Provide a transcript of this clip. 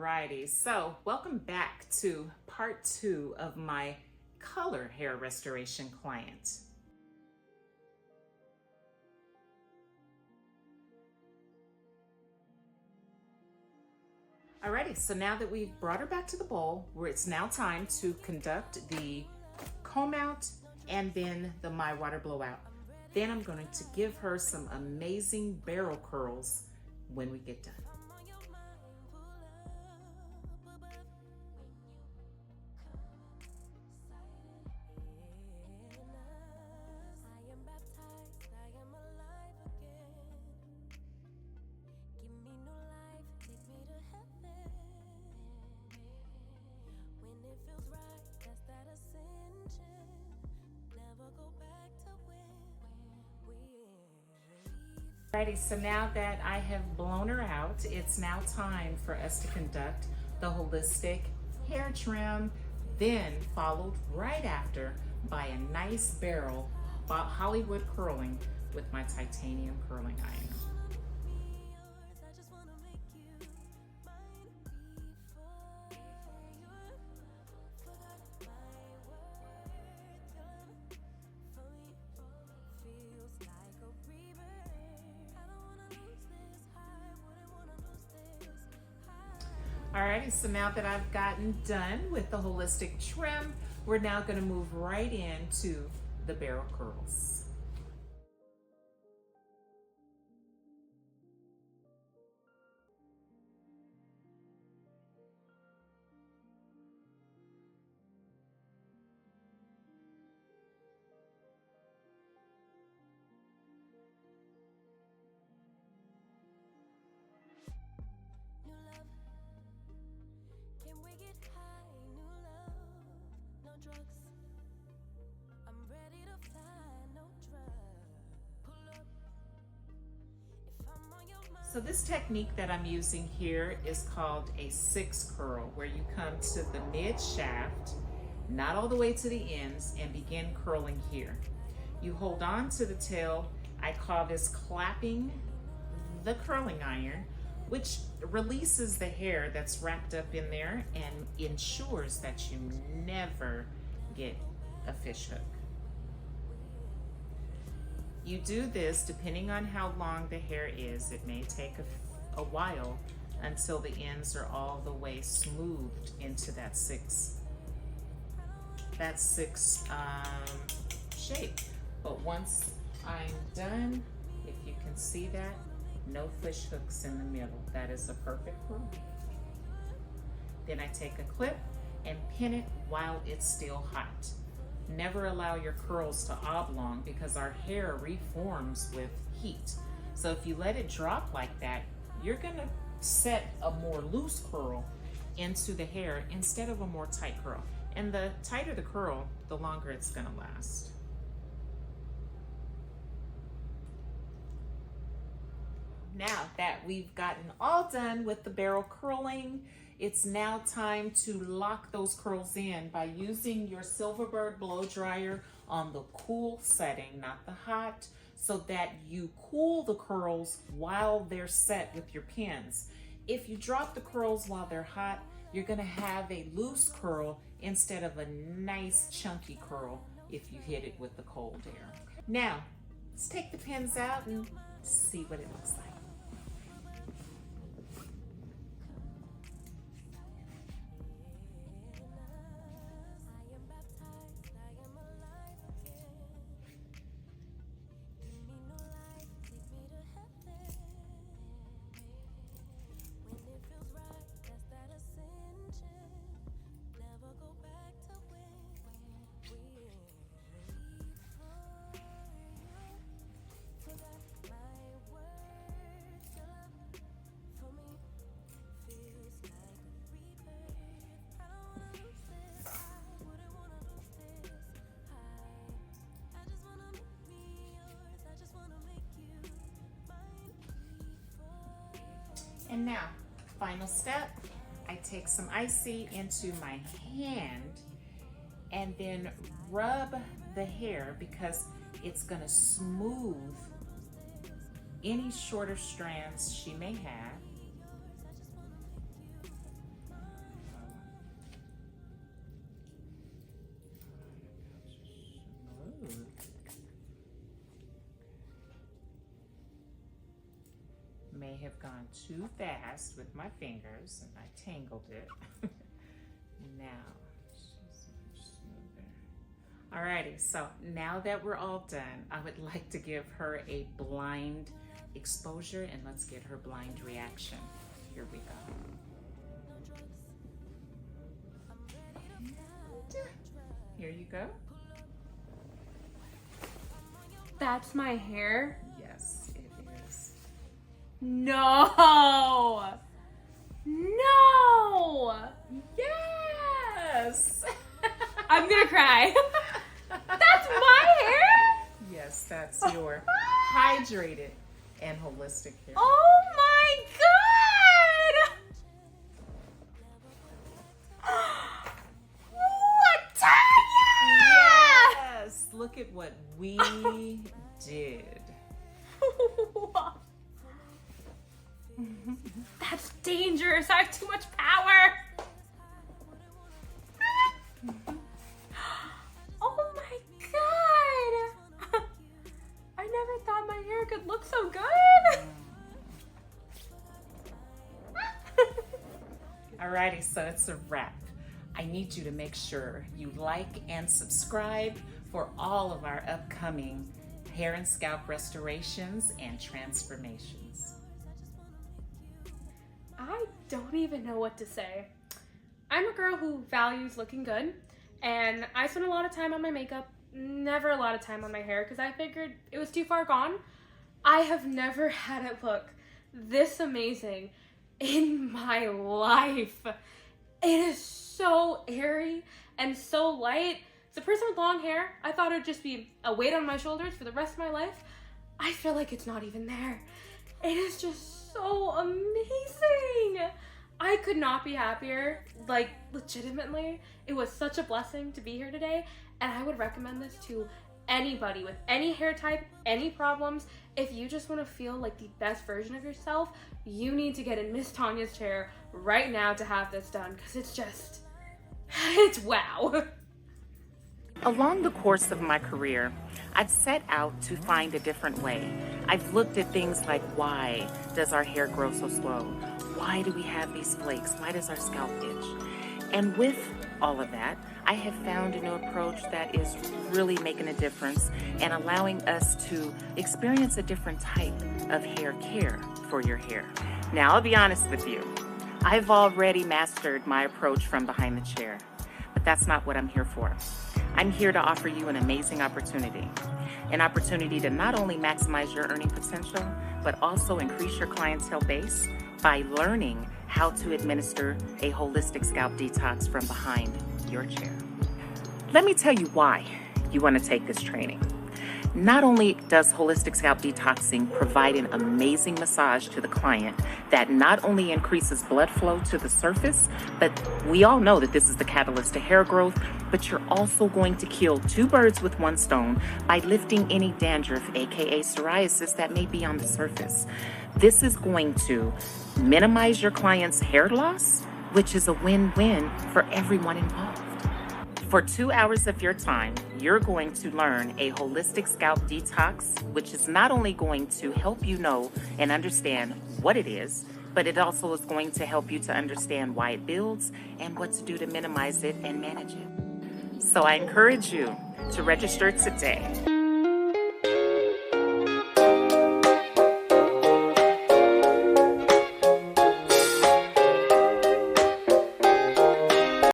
Alrighty, so welcome back to part 2 of my color hair restoration client. Alrighty, so now that we've brought her back to the bowl, where it's now time to conduct the comb out and then the My Water blowout. Then I'm going to give her some amazing barrel curls when we get done. Alrighty, so now that I have blown her out, it's now time for us to conduct the holistic hair trim, then followed right after by a nice barrel Hollywood curling with my titanium curling iron. Alrighty, so now that I've gotten done with the holistic trim, we're now going to move right into the barrel curls. So this technique that I'm using here is called a 6 curl, where you come to the mid shaft, not all the way to the ends, and begin curling here. You hold on to the tail. I call this clapping the curling iron, which releases the hair that's wrapped up in there and ensures that you never get a fish hook. You do this depending on how long the hair is. It may take a while until the ends are all the way smoothed into that six shape. But once I'm done, if you can see that, no fish hooks in the middle. That is a perfect curl. Then I take a clip and pin it while it's still hot. Never allow your curls to oblong because our hair reforms with heat. So if you let it drop like that, you're gonna set a more loose curl into the hair instead of a more tight curl. And the tighter the curl, the longer it's gonna last. Now that we've gotten all done with the barrel curling, it's now time to lock those curls in by using your Silverbird blow dryer on the cool setting, not the hot, so that you cool the curls while they're set with your pins. If you drop the curls while they're hot, you're gonna have a loose curl instead of a nice chunky curl if you hit it with the cold air. Now, let's take the pins out and see what it looks like. And now, final step, I take some icy into my hand and then rub the hair because it's gonna smooth any shorter strands she may have. may have gone too fast with my fingers and I tangled it. Now, just much smoother. Alrighty, so now that we're all done, I would like to give her a blind exposure and let's get her blind reaction. Here we go. Here you go. That's my hair? Yes, it is. No! No! Yes! I'm gonna cry. That's my hair? Yes, that's your hydrated and holistic hair. Oh my god! Yes! Look at what we did. That's dangerous. I have too much power. Oh my god. I never thought my hair could look so good. Alrighty, so it's a wrap. I need you to make sure you like and subscribe for all of our upcoming hair and scalp restorations and transformations. I don't even know what to say. I'm a girl who values looking good, and I spend a lot of time on my makeup, never a lot of time on my hair because I figured it was too far gone. I have never had it look this amazing in my life. It is so airy and so light. As a person with long hair, I thought it would just be a weight on my shoulders for the rest of my life. I feel like it's not even there. It is just so amazing. I could not be happier, like legitimately. It was such a blessing to be here today, and I would recommend this to anybody with any hair type, any problems. If you just want to feel like the best version of yourself, you need to get in Miss Tanya's chair right now to have this done, because it's just, it's wow. Along the course of my career, I've set out to find a different way. I've looked at things like, why does our hair grow so slow? Why do we have these flakes? Why does our scalp itch? And with all of that, I have found a new approach that is really making a difference and allowing us to experience a different type of hair care for your hair. Now, I'll be honest with you. I've already mastered my approach from behind the chair, but that's not what I'm here for. I'm here to offer you an amazing opportunity. An opportunity to not only maximize your earning potential, but also increase your clientele base by learning how to administer a holistic scalp detox from behind your chair. Let me tell you why you want to take this training. Not only does holistic scalp detoxing provide an amazing massage to the client that not only increases blood flow to the surface, but we all know that this is the catalyst to hair growth, but you're also going to kill two birds with one stone by lifting any dandruff, aka psoriasis, that may be on the surface. This is going to minimize your client's hair loss, which is a win-win for everyone involved. For 2 hours of your time, you're going to learn a holistic scalp detox, which is not only going to help you know and understand what it is, but it also is going to help you to understand why it builds and what to do to minimize it and manage it. So I encourage you to register today.